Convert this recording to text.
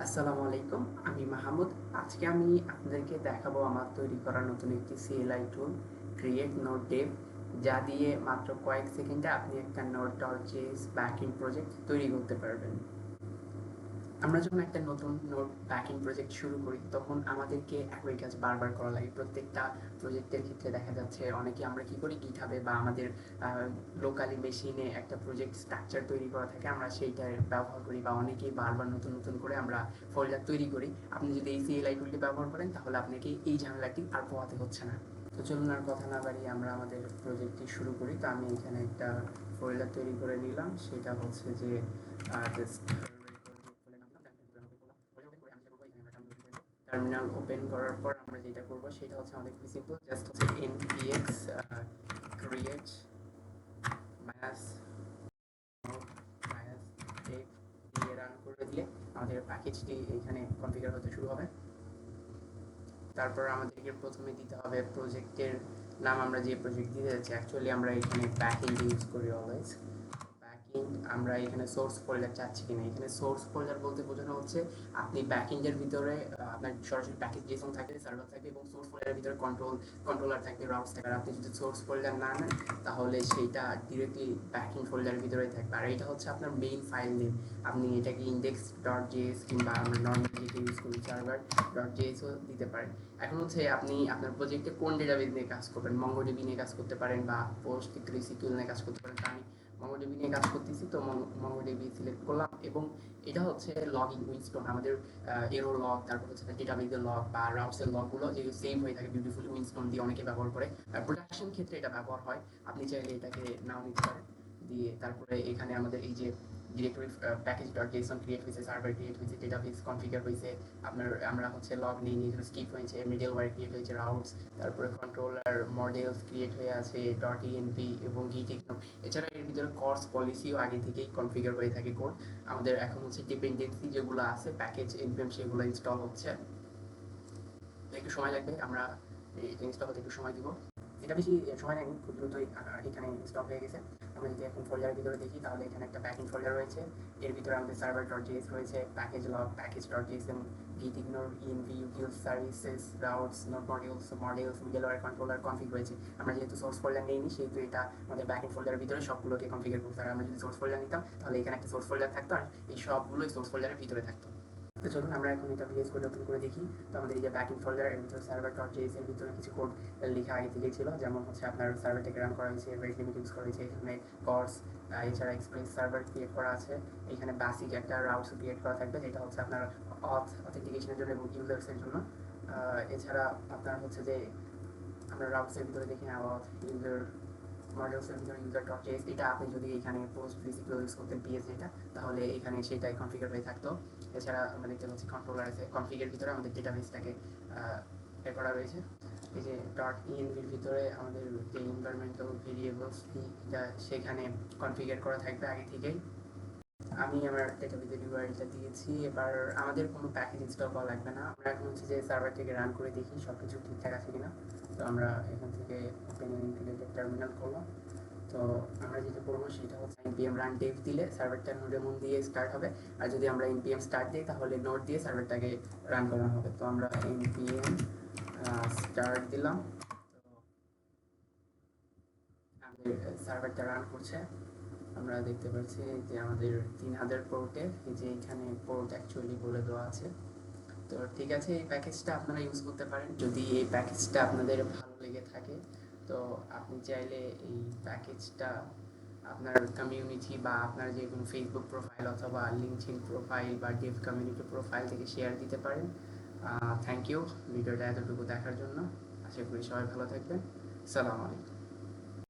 আসসালামু আলাইকুম, আমি মাহমুদ। আজকে আমি আপনাদেরকে দেখাবো আমার তৈরি করা নতুন একটি সিএলআই টুল, ক্রিয়েট নোড ডেভ, যা দিয়ে মাত্র কয়েক সেকেন্ডে আপনি একটা node dot JS backend project তৈরি করতে পারবেন। আমরা যখন একটা নতুন নোড ব্যাকএন্ড প্রজেক্ট শুরু করি তখন আমাদেরকে একই কাজ বারবার করা লাগে। প্রত্যেকটা প্রজেক্টের ক্ষেত্রে দেখা যাচ্ছে অনেকে আমরা কি করি, গিটহাবে বা আমাদের লোকালি মেশিনে একটা প্রজেক্ট স্ট্রাকচার তৈরি করা থাকে, আমরা সেইটা ব্যবহার করি, বা অনেকেই বারবার নতুন নতুন করে আমরা ফোল্ডার তৈরি করি। আপনি যদি এই সিএলআই টুলটি ব্যবহার করেন তাহলে আপনাকে এই ঝামেলাটি আর পোহাতে হচ্ছে না। তো চলুন আর কথা না বাড়িয়ে আমরা আমাদের প্রজেক্টটি শুরু করি। তো আমি এখানে একটা ফোল্ডার তৈরি করে নিলাম, সেটা হচ্ছে যে জাস্ট টার্মিনাল ওপেন করার পর আমরা যেটা করব সেটা হচ্ছে আমাদের খুবই সিম্পল, জাস্ট হচ্ছে npx create minus minus tech দিয়ে রান করে দিলে আমাদের প্যাকেজটি এখানে কনফিগার হতে শুরু হবে। তারপর আমাদেরকে প্রথমে দিতে হবে প্রজেক্টের নাম। আমরা যে প্রজেক্ট দিতে যাচ্ছি, অ্যাকচুয়ালি আমরা এখানে ব্যাকএন্ড ইউজ করি অলওয়েজ। ব্যাকএন্ড আমরা এখানে সোর্স ফোল্ডার চাচ্ছি কিনা, এখানে সোর্স ফোল্ডার বলতে বোঝানো হচ্ছে আপনি ব্যাকএন্ডের ভিতরে আপনার সরাসরি প্যাকেজ জেসন থাকবে, সার্ভার থাকবে, এবং সোর্স ফোল্ডারের ভিতরে কন্ট্রোলার থাকবে, রাউটস থাকবে। আর আপনি যদি সোর্স ফোল্ডার না নেন তাহলে সেইটা ডিরেক্টলি ব্যাকএন্ড ফোল্ডারের ভিতরে থাকবে। আর এটা হচ্ছে আপনার মেইন ফাইল নেম। আপনি এটাকে ইন্ডেক্স ডট জেএস কিংবা আমরা নর্মাল যেটা ইউজ করি সার্ভার ডট জেএসও দিতে পারেন। এখন হচ্ছে আপনি আপনার প্রজেক্টে কোন ডেটাবেস নিয়ে কাজ করবেন, মঙ্গোডিবি নিয়ে কাজ করতে পারেন বা পোস্টগ্রেসিকিউএল নিয়ে কাজ করতে পারেন। তো আমি মঙ্গোডিবি নিয়ে কাজ করতেছি, তো মঙ্গোডিবি সিলেক্ট করলাম। এবং এটা হচ্ছে লগইন উইনস্টোন, আমাদের এরো লগ, তারপর হচ্ছে ডেটাবেসের লগ বা রাউটসের লগগুলো যে সেভ হয়ে থাকে বিউটিফুল উইনস্টোন দিয়ে অনেকে ব্যবহার করে। প্রোডাকশন ক্ষেত্রে এটা ব্যবহার হয়, আপনি চাইলে এটাকে নাও নিতে পারেন। দিয়ে তারপরে এখানে আমাদের এই যে directory package dot Jason create হয়েছে, সার্ভার ক্রিয়েট হয়েছে, ডেটাবেস কনফিগার হয়েছে, আপনার আমরা হচ্ছে লগ নিয়ে নিয়ে স্কিপ হয়েছে, মিডল ওয়্যার ক্রিয়েট হয়েছে, রাউটস, তারপরে কন্ট্রোলার মডেলস ক্রিয়েট হয়ে আছে, ডট ইএনপি এবং গিট ইগনোর। এছাড়া এর ভিতরে কোর্স পলিসিও আগে থেকেই কনফিগার হয়ে থাকে কোড। আমাদের এখন হচ্ছে ডিপেন্ডেন্সি যেগুলো আছে প্যাকেজ এনপিএম সেগুলো ইনস্টল হচ্ছে, একটু সময় লাগবে। আমরা এটা ইনস্টল হতে একটু সময় দিব, এটা বেশি সময় নেয়নি, খুব দ্রুতই এখানে ইনস্টল হয়ে গেছে। আমরা যদি এখন ফোল্ডারের ভিতরে দেখি তাহলে এখানে একটা ব্যাকএন্ড ফোল্ডার রয়েছে, এর ভিতরে আমাদের সার্ভার ডট জেএস রয়েছে, package log, package dot JSON, git ignore, ENV, util services, routes, node models, middleware, controller config রয়েছে। আমরা যেহেতু সোর্স ফোল্ডার নেইনি সেহেতু এটা আমাদের ব্যাকএন্ড ফোল্ডারের ভিতরে সবগুলোকে কনফিগার করতে হবে। আমরা যদি সোর্স ফোল্ডার নিতাম তাহলে এখানে একটা সোর্স ফোল্ডার থাকতো আর এই সবগুলোই সোর্স ফোল্ডারের ভিতরে থাকতো। তো চলুন আমরা এখন এটা ভিএস কোড ওপেন করে দেখি। তো আমাদের এই যে ব্যাকএন্ড ফোল্ডার, এর ভিতরে সার্ভার ডট জেএস এর ভিতরে কিছু কোড লেখা আগে থেকেই ছিল, যেমন হচ্ছে আপনার সার্ভারটাকে রান করা হয়েছে, রেট লিমিট ইউজ করা হয়েছে, এখানে কর্স, এছাড়া এক্সপ্রেস সার্ভার ক্রিয়েট করা আছে। এখানে বেসিক একটা রাউটস ক্রিয়েট করা থাকবে যেটা হচ্ছে আপনার অথেন্টিকেশনের জন্য এবং ইউজার্সের জন্য। এছাড়া আপনার হচ্ছে যে আমরা রাউটসের ভিতরে দেখি অথ ইউজার মডেলসের ভিতরে ইউজার ডট জেএস, এটা আপনি যদি এখানে পোস্ট ভিসিকুয়াল ইউজ করতেন পিএস যেটা, তাহলে এখানে সেটাই কনফিগার হয়ে থাকতো। এছাড়া আমরা দেখতে পাচ্ছি কন্ট্রোলার আছে, কনফিগের ভিতরে আমাদের ডেটাবেসটাকে এ করা রয়েছে। এই যে ডট ইএনভির ভিতরে আমাদের যে এনভায়রনমেন্টাল ভেরিয়েবলস সেখানে কনফিগার করা থাকবে আগে থেকেই। আমি আমার ডেটাবেসের ইউআরএলটা দিয়েছি। এবার আমাদের কোনো প্যাকেজ ইনস্টল করা লাগবে না, আমরা এখন হচ্ছে যে সার্ভার থেকে রান করে দেখি সব কিছু ঠিকঠাক আছে কিনা। তো আমরা এখান থেকে ওপেন ইন্টিগ্রেটেড টার্মিনাল করলাম। তো আমরা যেটা করবো সেটা হচ্ছে npm রান ডেভ দিলে সার্ভারটা নোডেমন দিয়ে স্টার্ট হবে, আর যদি আমরা npm স্টার্ট দিই তাহলে নোড দিয়ে সার্ভারটাকে রান করানো হবে। তো আমরা npm স্টার্ট দিলাম, তো আমাদের সার্ভারটা রান করছে। আমরা দেখতে পাচ্ছি যে আমাদের 3000 পোর্টে এই যে এখানে পোর্ট অ্যাকচুয়ালি বলে দেওয়া আছে। তো ঠিক আছে, এই প্যাকেজটা আপনারা ইউজ করতে পারেন যদি এই প্যাকেজটা আপনাদের ভালো লেগে থাকে। তো আপনি চাইলে এই প্যাকেজটা আপনার কমিউনিটি বা আপনার যে কোনো ফেসবুক প্রোফাইল অথবা লিঙ্কডইন প্রোফাইল বা ডেভ কমিউনিটি প্রোফাইল থেকে শেয়ার দিতে পারেন। থ্যাংক ইউ ভিডিওটা এতটুকু দেখার জন্য। আশা করি সবাই ভালো থাকবেন। সালাম আলাইকুম।